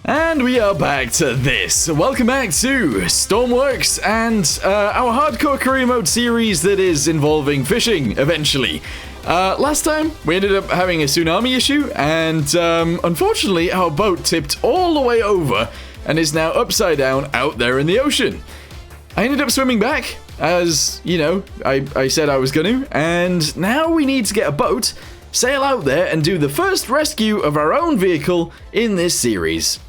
And we are back to this. Welcome back to Stormworks and our hardcore career mode series that is involving fishing, eventually. Last time, we ended up having a tsunami issue, and unfortunately, our boat tipped all the way over and is now upside down out there in the ocean. I ended up swimming back, as, you know, I said I was going to, and now we need to get a boat, sail out there, and do the first rescue of our own vehicle in this series.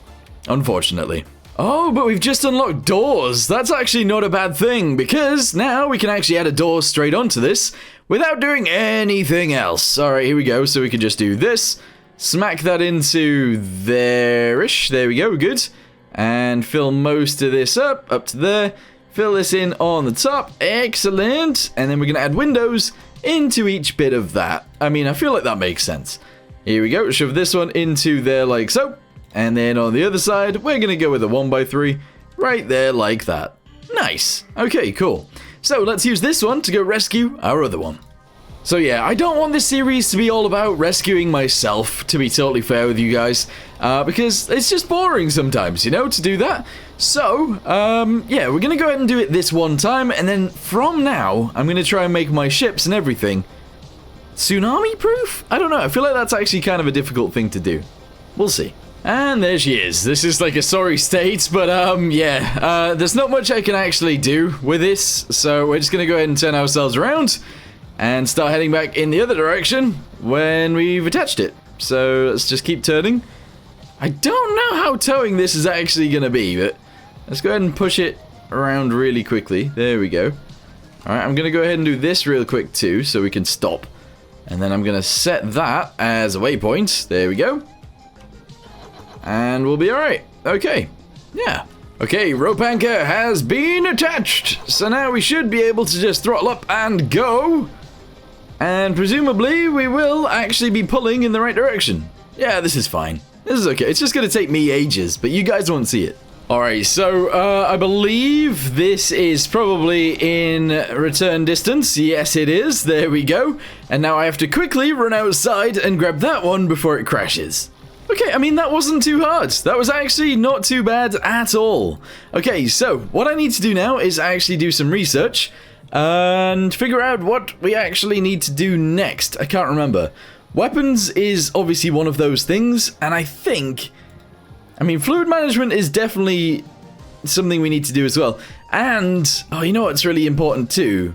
Unfortunately. Oh, but we've just unlocked doors. That's actually not a bad thing, because now we can actually add a door straight onto this without doing anything else. Alright, here we go. So we can just do this, smack that into there-ish. There we go, good. And fill most of this up to there. Fill this in on the top. Excellent. And then we're going to add windows into each bit of that. I mean, I feel like that makes sense. Here we go. Shove this one into there like so. And then on the other side, we're going to go with a 1x3 right there like that. Nice. Okay, cool. So let's use this one to go rescue our other one. So yeah, I don't want this series to be all about rescuing myself, to be totally fair with you guys, because it's just boring sometimes, you know, to do that. So, yeah, we're going to go ahead and do it this one time, and then from now, I'm going to try and make my ships and everything tsunami proof? I don't know, I feel like that's actually kind of a difficult thing to do. We'll see. And there she is. This is like a sorry state, but yeah, there's not much I can actually do with this, so we're just gonna go ahead and turn ourselves around and start heading back in the other direction when we've attached it. So let's just keep turning. I don't know how towing this is actually gonna be, but let's go ahead and push it around really quickly. There we go. Alright, I'm gonna go ahead and do this real quick too, so we can stop. And then I'm gonna set that as a waypoint. There we go. And we'll be alright. Okay. Yeah. Okay, rope anchor has been attached. So now we should be able to just throttle up and go. And presumably we will actually be pulling in the right direction. Yeah, this is fine. This is okay. It's just going to take me ages, but you guys won't see it. Alright, so I believe this is probably in return distance. Yes, it is. There we go. And now I have to quickly run outside and grab that one before it crashes. Okay, I mean, that wasn't too hard. That was actually not too bad at all. Okay, so what I need to do now is actually do some research and figure out what we actually need to do next. I can't remember. Weapons is obviously one of those things, and I mean, fluid management is definitely something we need to do as well. And, oh, you know what's really important too?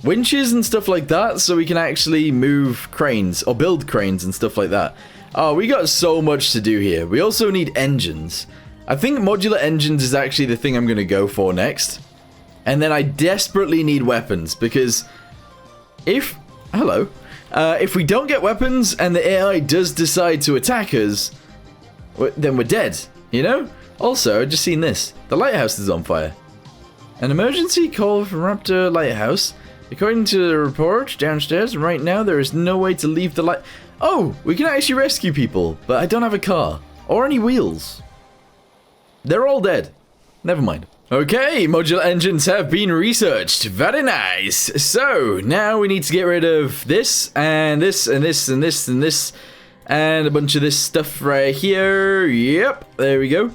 Winches and stuff like that, so we can actually move cranes or build cranes and stuff like that. Oh, we got so much to do here. We also need engines. I think modular engines is actually the thing I'm going to go for next. And then I desperately need weapons, because if we don't get weapons and the AI does decide to attack us, then we're dead, you know? Also, I've just seen this. The lighthouse is on fire. An emergency call from Raptor Lighthouse. According to the report downstairs, right now there is no way to leave the light... Oh, we can actually rescue people, but I don't have a car. Or any wheels. They're all dead. Never mind. Okay, modular engines have been researched. Very nice. So, now we need to get rid of this, and this, and this, and this, and this, and a bunch of this stuff right here. Yep, there we go.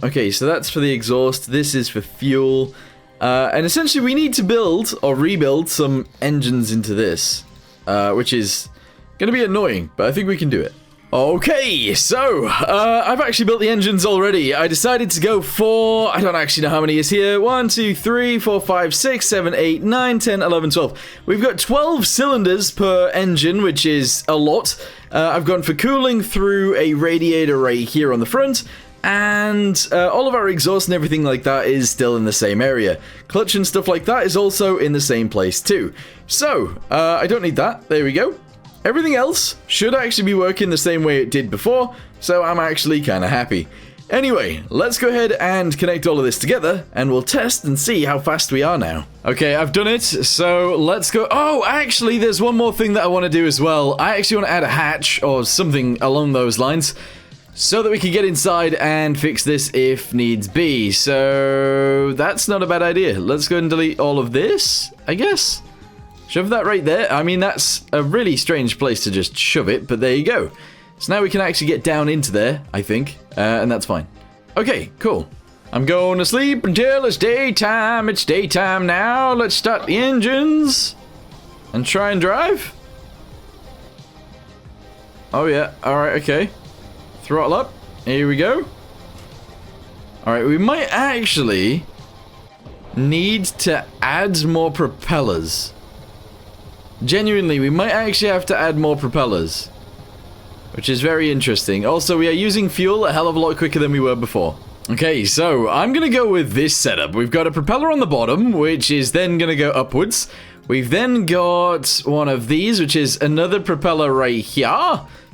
Okay, so that's for the exhaust. This is for fuel. And essentially we need to build, or rebuild, some engines into this. Which is going to be annoying, but I think we can do it. Okay, so, I've actually built the engines already. I decided to go for, I don't actually know how many is here. 1, 2, 3, 4, 5, 6, 7, 8, 9, 10, 11, 12. We've got 12 cylinders per engine, which is a lot. I've gone for cooling through a radiator right here on the front. And all of our exhaust and everything like that is still in the same area. Clutch and stuff like that is also in the same place too. So, I don't need that. There we go. Everything else should actually be working the same way it did before, so I'm actually kind of happy. Anyway, let's go ahead and connect all of this together, and we'll test and see how fast we are now. Okay, I've done it, so let's go. Oh, actually, there's one more thing that I want to do as well. I actually want to add a hatch or something along those lines, so that we can get inside and fix this if needs be. So that's not a bad idea. Let's go ahead and delete all of this, I guess. Shove that right there. I mean, that's a really strange place to just shove it, but there you go. So now we can actually get down into there, I think, and that's fine. Okay, cool. I'm going to sleep until it's daytime. It's daytime now. Let's start the engines and try and drive. Oh yeah, alright, okay. Throttle up. Here we go. Alright, we might actually need to add more propellers. Genuinely, we might actually have to add more propellers. Which is very interesting. Also, we are using fuel a hell of a lot quicker than we were before. Okay, so I'm going to go with this setup. We've got a propeller on the bottom, which is then going to go upwards. We've then got one of these, which is another propeller right here.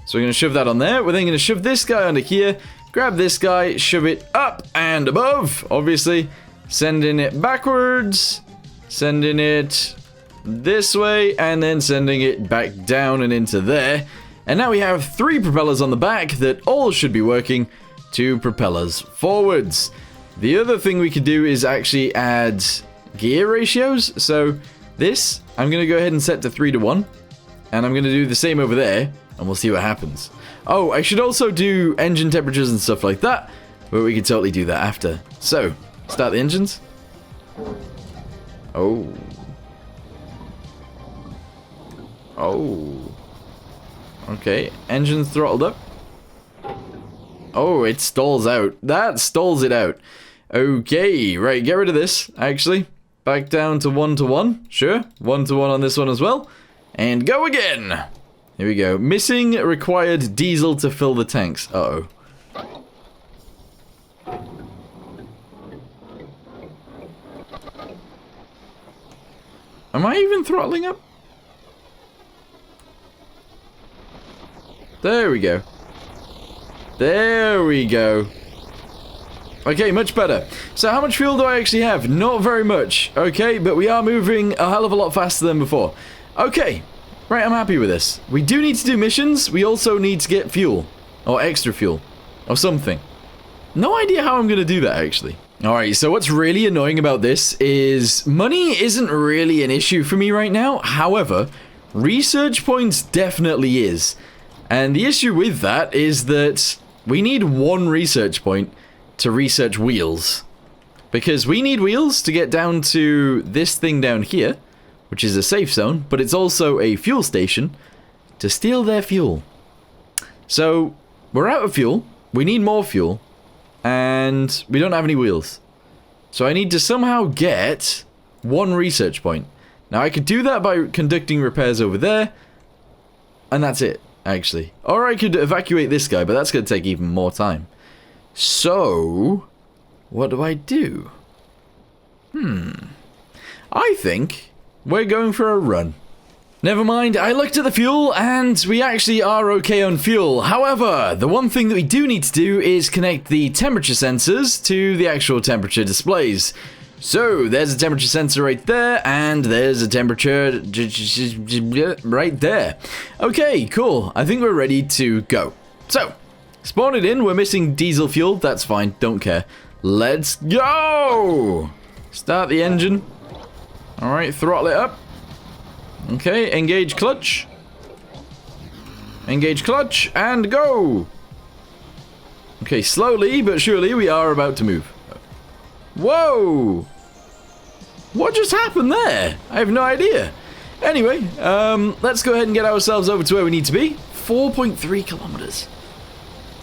So we're going to shove that on there. We're then going to shove this guy onto here. Grab this guy, shove it up and above, obviously. Sending it backwards. Sending it this way. And then sending it back down and into there. And now we have 3 propellers on the back that all should be working to propel us forwards. The other thing we could do is actually add gear ratios. So this, I'm going to go ahead and set to 3:1. And I'm going to do the same over there. And we'll see what happens. Oh, I should also do engine temperatures and stuff like that. But we can totally do that after. So, start the engines. Oh. Oh. Okay, engines throttled up. Oh, it stalls out. That stalls it out. Okay, right, get rid of this, actually. Back down to 1:1. Sure, 1:1 on this one as well. And go again. Here we go. Missing required diesel to fill the tanks. Uh-oh. Am I even throttling up? There we go. There we go. Okay, much better. So how much fuel do I actually have? Not very much. Okay, but we are moving a hell of a lot faster than before. Okay. Right, I'm happy with this. We do need to do missions. We also need to get fuel. Or extra fuel. Or something. No idea how I'm going to do that, actually. Alright, so what's really annoying about this is money isn't really an issue for me right now. However, research points definitely is. And the issue with that is that we need 1 research point to research wheels. Because we need wheels to get down to this thing down here, which is a safe zone, but it's also a fuel station to steal their fuel. So, we're out of fuel, we need more fuel, and we don't have any wheels. So I need to somehow get 1 research point. Now I could do that by conducting repairs over there, and that's it. Actually. Or I could evacuate this guy, but that's going to take even more time. So, what do I do? I think we're going for a run. Never mind, I looked at the fuel, and we actually are okay on fuel. However, the one thing that we do need to do is connect the temperature sensors to the actual temperature displays. So, there's a temperature sensor right there, and there's a temperature right there. Okay, cool. I think we're ready to go. So, spawn it in. We're missing diesel fuel. That's fine. Don't care. Let's go! Start the engine. Alright, throttle it up. Okay, engage clutch. Engage clutch, and go! Okay, slowly but surely we are about to move. Whoa! What just happened there? I have no idea. Anyway, let's go ahead and get ourselves over to where we need to be. 4.3 kilometers.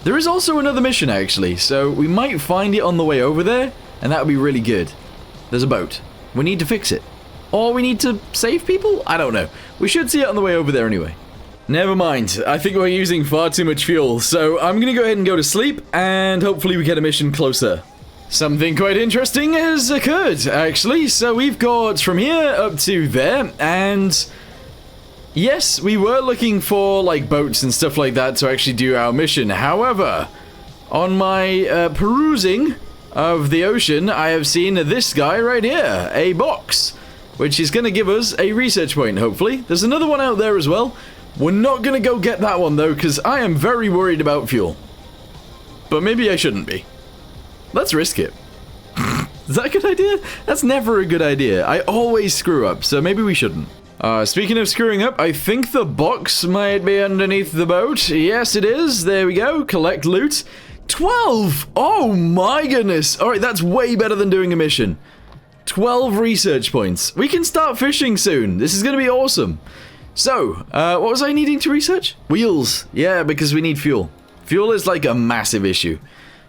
There is also another mission, actually, so we might find it on the way over there, and that would be really good. There's a boat. We need to fix it. Or we need to save people? I don't know. We should see it on the way over there anyway. Never mind. I think we're using far too much fuel, so I'm going to go ahead and go to sleep, and hopefully we get a mission closer. Something quite interesting has occurred, actually. So we've got from here up to there, and yes, we were looking for like boats and stuff like that to actually do our mission. However, on my perusing of the ocean, I have seen this guy right here, a box, which is going to give us a research point, hopefully. There's another one out there as well. We're not going to go get that one, though, because I am very worried about fuel. But maybe I shouldn't be. Let's risk it. Is that a good idea? That's never a good idea. I always screw up, so maybe we shouldn't. Speaking of screwing up, I think the box might be underneath the boat. Yes, it is. There we go. Collect loot. 12! Oh my goodness. Alright, that's way better than doing a mission. 12 research points. We can start fishing soon. This is going to be awesome. So, what was I needing to research? Wheels. Yeah, because we need fuel. Fuel is like a massive issue.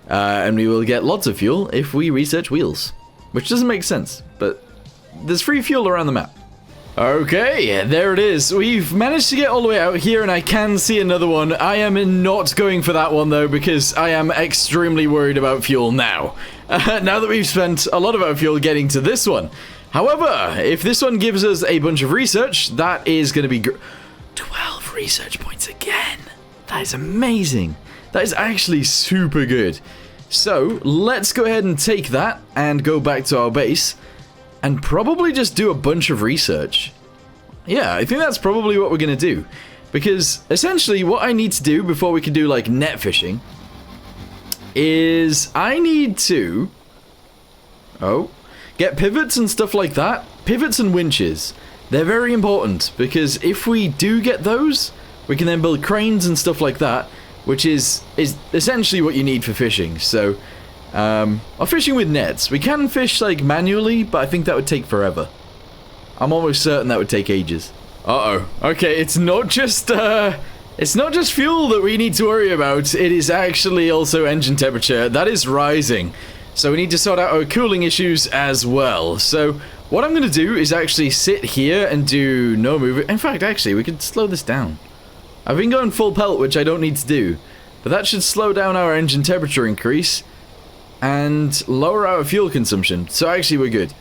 And we will get lots of fuel if we research wheels. Which doesn't make sense, but there's free fuel around the map. Okay, there it is. We've managed to get all the way out here, and I can see another one. I am not going for that one, though, because I am extremely worried about fuel now. Now that we've spent a lot of our fuel getting to this one. However, if this one gives us a bunch of research, that is going to be 12 research points again. That is amazing. That is actually super good. So, let's go ahead and take that and go back to our base. And probably just do a bunch of research. Yeah, I think that's probably what we're going to do. Because, essentially, what I need to do before we can do, like, net fishing is I need to... get pivots and stuff like that. Pivots and winches. They're very important, because if we do get those, we can then build cranes and stuff like that, which is essentially what you need for fishing. So... or fishing with nets. We can fish, like, manually, but I think that would take forever. I'm almost certain that would take ages. Uh-oh. Okay, it's not just fuel that we need to worry about. It is actually also engine temperature. That is rising. So we need to sort out our cooling issues as well. So what I'm going to do is actually sit here and do no movement. In fact, actually, we could slow this down. I've been going full pelt, which I don't need to do. But that should slow down our engine temperature increase. And lower our fuel consumption. So actually we're good.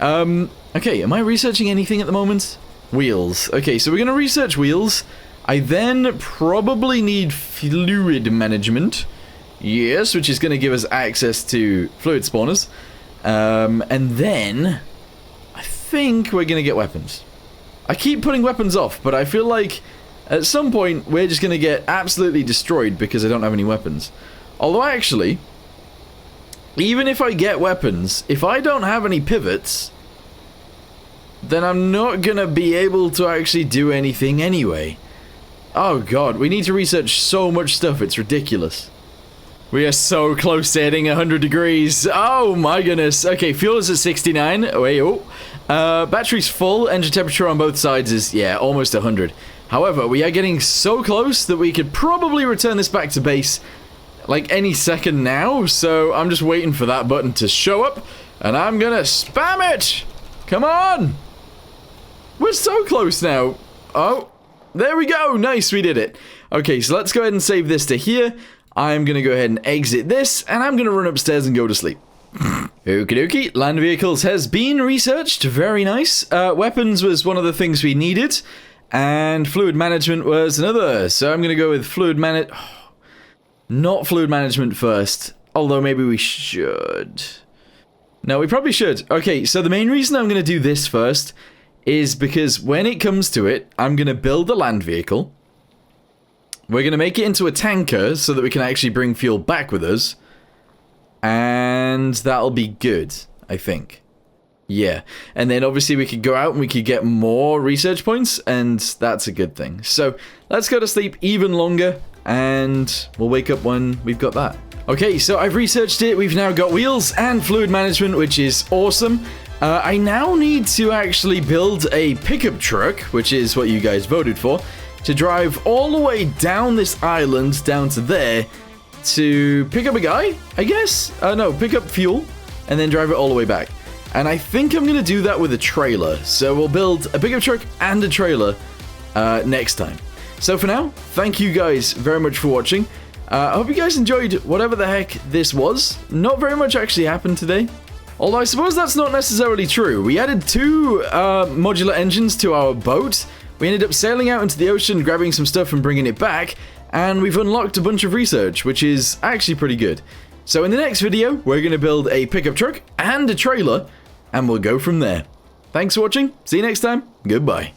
Okay, am I researching anything at the moment? Wheels. Okay, so we're going to research wheels. I then probably need fluid management. Yes, which is going to give us access to fluid spawners. And then I think we're going to get weapons. I keep putting weapons off, but I feel like at some point we're just going to get absolutely destroyed because I don't have any weapons. Although actually... even if I get weapons, if I don't have any pivots, then I'm not gonna be able to actually do anything anyway. Oh god, we need to research so much stuff, it's ridiculous. We are so close to hitting 100 degrees. Oh my goodness. Okay, fuel is at 69. Battery's full, engine temperature on both sides is, yeah, almost 100. However, we are getting so close that we could probably return this back to base like any second now, so I'm just waiting for that button to show up, and I'm gonna spam it! Come on! We're so close now. Oh, there we go! Nice, we did it. Okay, so let's go ahead and save this to here. I'm gonna go ahead and exit this, and I'm gonna run upstairs and go to sleep. Okie dokie, land vehicles has been researched, very nice. Weapons was one of the things we needed, and fluid management was another, so I'm gonna go with fluid management. Not fluid management first, although maybe we should. No, we probably should. Okay, so the main reason I'm going to do this first is because when it comes to it, I'm going to build a land vehicle. We're going to make it into a tanker so that we can actually bring fuel back with us. And that'll be good, I think. Yeah, and then obviously we could go out and we could get more research points, and that's a good thing. So let's go to sleep even longer. And we'll wake up when we've got that. Okay, so I've researched it. We've now got wheels and fluid management, which is awesome. I now need to actually build a pickup truck, which is what you guys voted for, to drive all the way down this island, down to there, to pick up a guy, I guess? No, pick up fuel, and then drive it all the way back. And I think I'm going to do that with a trailer. So we'll build a pickup truck and a trailer next time. So for now, thank you guys very much for watching. I hope you guys enjoyed whatever the heck this was. Not very much actually happened today. Although I suppose that's not necessarily true. We added 2 modular engines to our boat. We ended up sailing out into the ocean, grabbing some stuff and bringing it back. And we've unlocked a bunch of research, which is actually pretty good. So in the next video, we're going to build a pickup truck and a trailer, and we'll go from there. Thanks for watching. See you next time. Goodbye.